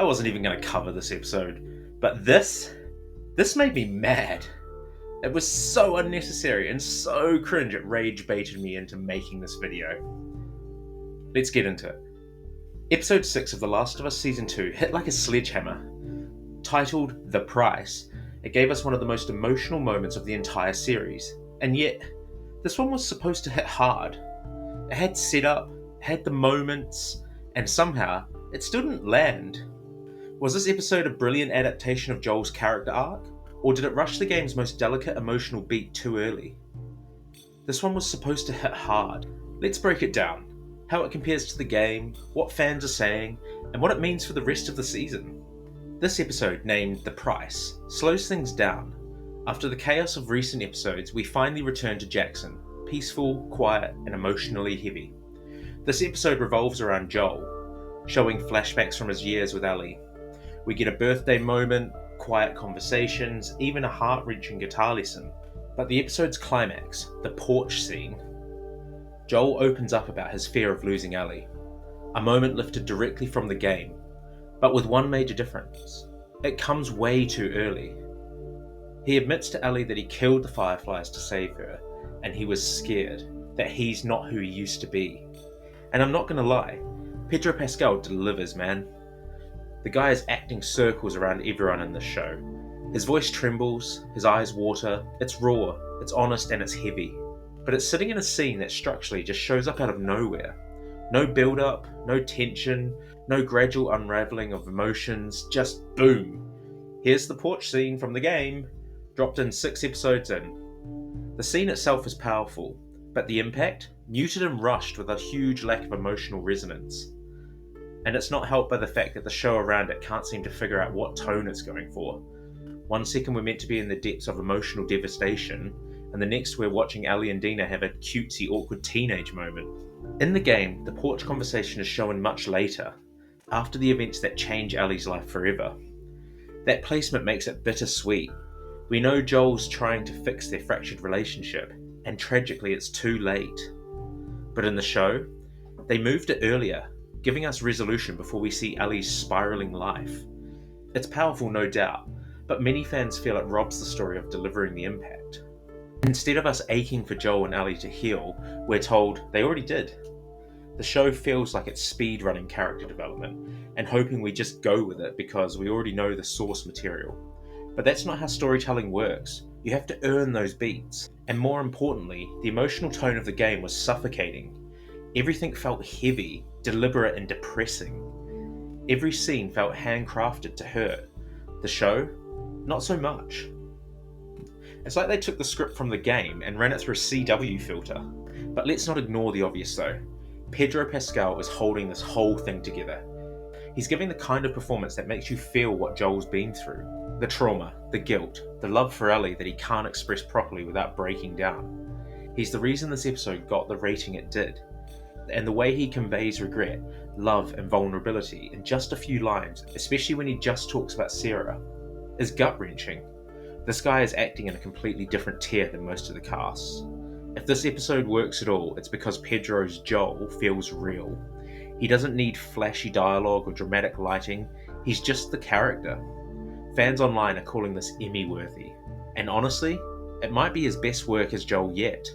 I wasn't even going to cover this episode, but this made me mad. It was so unnecessary and so cringe it rage baited me into making this video. Let's get into it. Episode 6 of The Last of Us Season 2 hit like a sledgehammer. Titled The Price, it gave us one of the most emotional moments of the entire series, and yet, this one was supposed to hit hard. It had setup, had the moments, and somehow, it still didn't land. Was this episode a brilliant adaptation of Joel's character arc? Or did it rush the game's most delicate emotional beat too early? This one was supposed to hit hard. Let's break it down. How it compares to the game, what fans are saying, and what it means for the rest of the season. This episode, named The Price, slows things down. After the chaos of recent episodes, we finally return to Jackson, peaceful, quiet, and emotionally heavy. This episode revolves around Joel, showing flashbacks from his years with Ellie. We get a birthday moment, quiet conversations, even a heart-wrenching guitar lesson. But the episode's climax, the porch scene, Joel opens up about his fear of losing Ellie. A moment lifted directly from the game, but with one major difference. It comes way too early. He admits to Ellie that he killed the Fireflies to save her, and he was scared that he's not who he used to be. And I'm not gonna lie, Pedro Pascal delivers, man. The guy is acting circles around everyone in this show. His voice trembles, his eyes water, it's raw, it's honest, and it's heavy. But it's sitting in a scene that structurally just shows up out of nowhere. No build-up, no tension, no gradual unraveling of emotions, just boom. Here's the porch scene from the game, dropped in 6 episodes in. The scene itself is powerful, but the impact, muted and rushed with a huge lack of emotional resonance. And it's not helped by the fact that the show around it can't seem to figure out what tone it's going for. One second we're meant to be in the depths of emotional devastation, and the next we're watching Ellie and Dina have a cutesy, awkward teenage moment. In the game, the porch conversation is shown much later, after the events that change Ellie's life forever. That placement makes it bittersweet. We know Joel's trying to fix their fractured relationship, and tragically it's too late. But in the show, they moved it earlier, giving us resolution before we see Ellie's spiraling life. It's powerful, no doubt, but many fans feel it robs the story of delivering the impact. Instead of us aching for Joel and Ellie to heal, we're told they already did. The show feels like it's speedrunning character development and hoping we just go with it because we already know the source material. But that's not how storytelling works. You have to earn those beats. And more importantly, the emotional tone of the game was suffocating. Everything felt heavy, deliberate, and depressing. Every scene felt handcrafted to hurt. The show, not so much. It's like they took the script from the game and ran it through a CW filter. But let's not ignore the obvious though. Pedro Pascal is holding this whole thing together. He's giving the kind of performance that makes you feel what Joel's been through. The trauma, the guilt, the love for Ellie that he can't express properly without breaking down. He's the reason this episode got the rating it did. And the way he conveys regret, love, and vulnerability in just a few lines, especially when he just talks about Sarah, is gut-wrenching. This guy is acting in a completely different tier than most of the cast. If this episode works at all, it's because Pedro's Joel feels real. He doesn't need flashy dialogue or dramatic lighting, he's just the character. Fans online are calling this Emmy-worthy. And honestly, it might be his best work as Joel yet.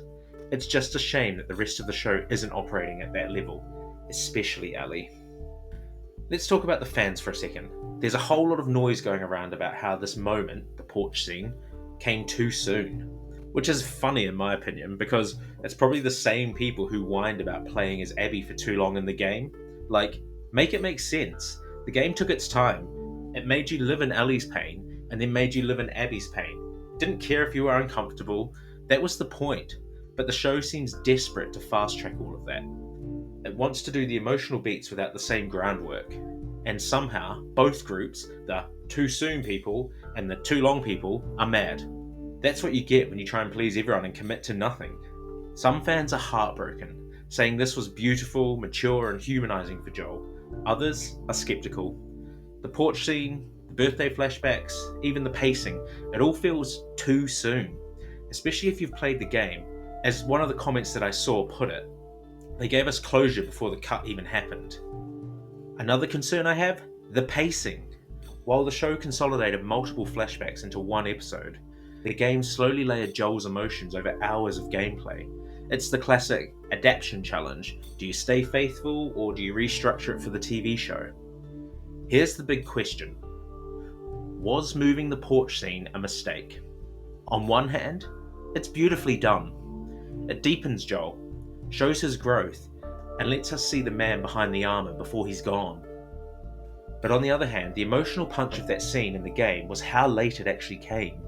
It's just a shame that the rest of the show isn't operating at that level, especially Ellie. Let's talk about the fans for a second. There's a whole lot of noise going around about how this moment, the porch scene, came too soon. Which is funny in my opinion, because it's probably the same people who whined about playing as Abby for too long in the game. Like, make it make sense. The game took its time. It made you live in Ellie's pain, and then made you live in Abby's pain. It didn't care if you were uncomfortable. That was the point. But the show seems desperate to fast-track all of that. It wants to do the emotional beats without the same groundwork. And somehow, both groups, the too soon people and the too long people, are mad. That's what you get when you try and please everyone and commit to nothing. Some fans are heartbroken, saying this was beautiful, mature, and humanizing for Joel. Others are skeptical. The porch scene, the birthday flashbacks, even the pacing, it all feels too soon. Especially if you've played the game. As one of the comments that I saw put it, they gave us closure before the cut even happened. Another concern I have, The pacing. While the show consolidated multiple flashbacks into one episode, the game slowly layered Joel's emotions over hours of gameplay. It's the classic adaptation challenge. Do you stay faithful or do you restructure it for the TV show? Here's the big question. Was moving the porch scene a mistake? On one hand, it's beautifully done. It deepens Joel, shows his growth, and lets us see the man behind the armor before he's gone. But on the other hand, the emotional punch of that scene in the game was how late it actually came.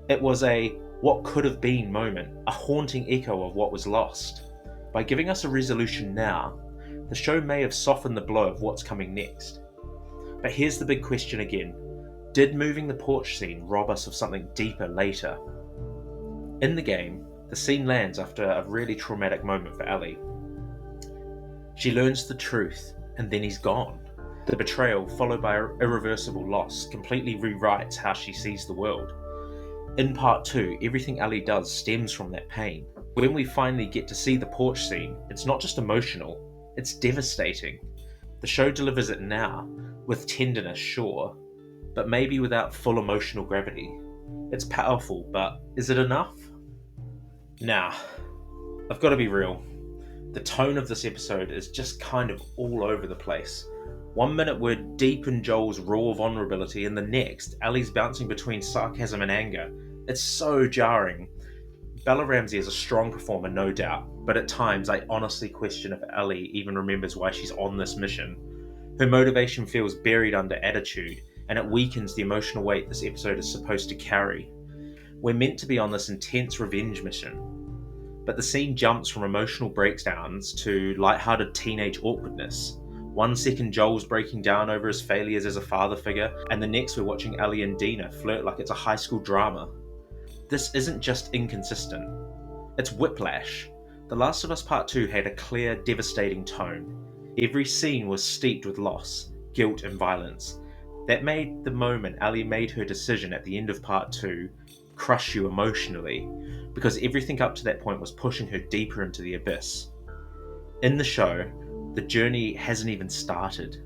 It was a what could have been moment, a haunting echo of what was lost. By giving us a resolution now, the show may have softened the blow of what's coming next. But here's the big question again. Did moving the porch scene rob us of something deeper later? In the game, the scene lands after a really traumatic moment for Ellie. She learns the truth, and then he's gone. The betrayal, followed by irreversible loss, completely rewrites how she sees the world. In part 2, everything Ellie does stems from that pain. When we finally get to see the porch scene, it's not just emotional, it's devastating. The show delivers it now, with tenderness, sure, but maybe without full emotional gravity. It's powerful, but is it enough? Now, I've got to be real. The tone of this episode is just kind of all over the place. One minute we're deep in Joel's raw vulnerability, and the next, Ellie's bouncing between sarcasm and anger. It's so jarring. Bella Ramsey is a strong performer, no doubt, but at times I honestly question if Ellie even remembers why she's on this mission. Her motivation feels buried under attitude, and it weakens the emotional weight this episode is supposed to carry. We're meant to be on this intense revenge mission, but the scene jumps from emotional breakdowns to lighthearted teenage awkwardness. 1 second Joel's breaking down over his failures as a father figure, and the next we're watching Ellie and Dina flirt like it's a high school drama. This isn't just inconsistent, it's whiplash. The Last of Us Part 2 had a clear, devastating tone. Every scene was steeped with loss, guilt and violence. That made the moment Ellie made her decision at the end of Part 2 crush you emotionally, because everything up to that point was pushing her deeper into the abyss. In the show, the journey hasn't even started.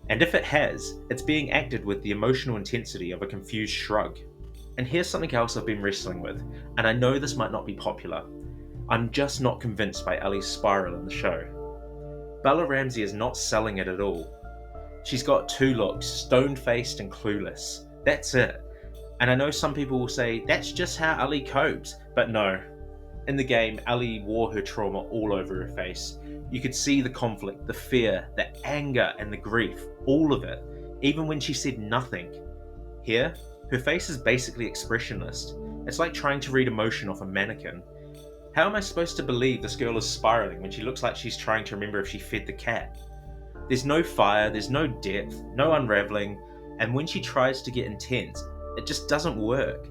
And if it has, it's being acted with the emotional intensity of a confused shrug. And here's something else I've been wrestling with, and I know this might not be popular. I'm just not convinced by Ellie's spiral in the show. Bella Ramsey is not selling it at all. She's got 2 looks, stone-faced and clueless. That's it. And I know some people will say, that's just how Ellie copes, but no. In the game, Ellie wore her trauma all over her face. You could see the conflict, the fear, the anger, and the grief, all of it, even when she said nothing. Here, her face is basically expressionless. It's like trying to read emotion off a mannequin. How am I supposed to believe this girl is spiraling when she looks like she's trying to remember if she fed the cat? There's no fire, there's no depth, no unraveling, and when she tries to get intense, it just doesn't work.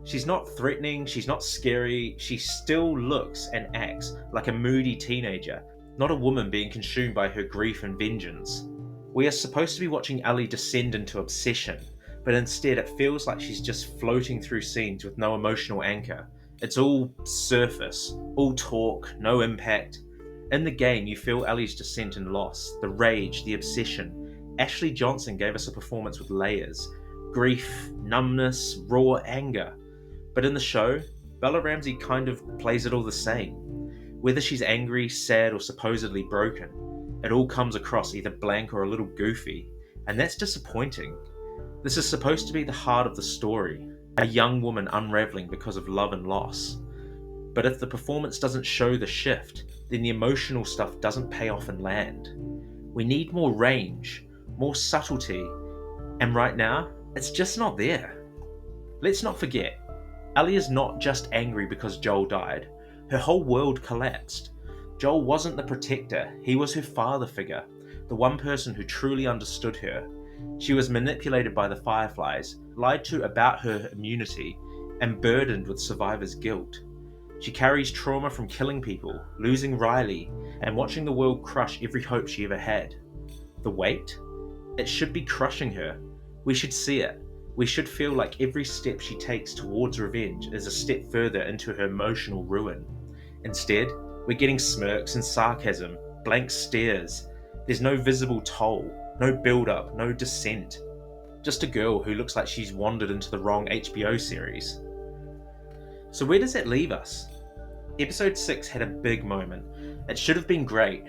She's not threatening, she's not scary, she still looks and acts like a moody teenager, not a woman being consumed by her grief and vengeance. We are supposed to be watching Ellie descend into obsession, but instead it feels like she's just floating through scenes with no emotional anchor. It's all surface, all talk, no impact. In the game, you feel Ellie's descent and loss, the rage, the obsession. Ashley Johnson gave us a performance with layers. Grief, numbness, raw anger. But in the show, Bella Ramsey kind of plays it all the same. Whether she's angry, sad, or supposedly broken, it all comes across either blank or a little goofy, and that's disappointing. This is supposed to be the heart of the story, a young woman unraveling because of love and loss. But if the performance doesn't show the shift, then the emotional stuff doesn't pay off and land. We need more range, more subtlety, and right now, it's just not there. Let's not forget, Ellie is not just angry because Joel died. Her whole world collapsed. Joel wasn't the protector, he was her father figure, the one person who truly understood her. She was manipulated by the Fireflies, lied to about her immunity, and burdened with survivor's guilt. She carries trauma from killing people, losing Riley, and watching the world crush every hope she ever had. The weight? It should be crushing her. We should see it. We should feel like every step she takes towards revenge is a step further into her emotional ruin. Instead, we're getting smirks and sarcasm, blank stares. There's no visible toll. No build-up, no descent. Just a girl who looks like she's wandered into the wrong HBO series. So where does that leave us? Episode 6 had a big moment. It should have been great,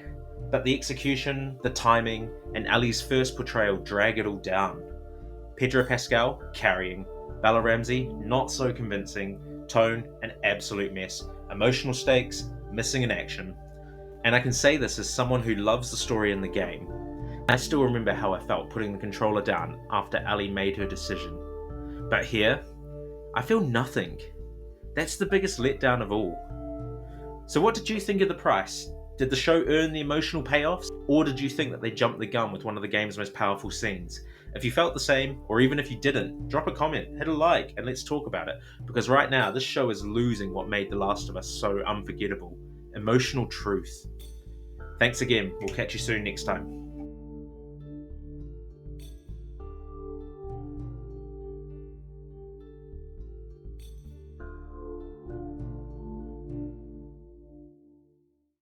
but the execution, the timing, and Ellie's first portrayal drag it all down. Pedro Pascal, carrying. Bella Ramsey, not so convincing. Tone, an absolute mess. Emotional stakes, missing in action. And I can say this as someone who loves the story in the game. I still remember how I felt putting the controller down after Ellie made her decision. But here, I feel nothing. That's the biggest letdown of all. So what did you think of the price? Did the show earn the emotional payoffs? Or did you think that they jumped the gun with one of the game's most powerful scenes? If you felt the same, or even if you didn't, drop a comment, hit a like, and let's talk about it. Because right now, this show is losing what made The Last of Us so unforgettable. Emotional truth. Thanks again. We'll catch you soon next time.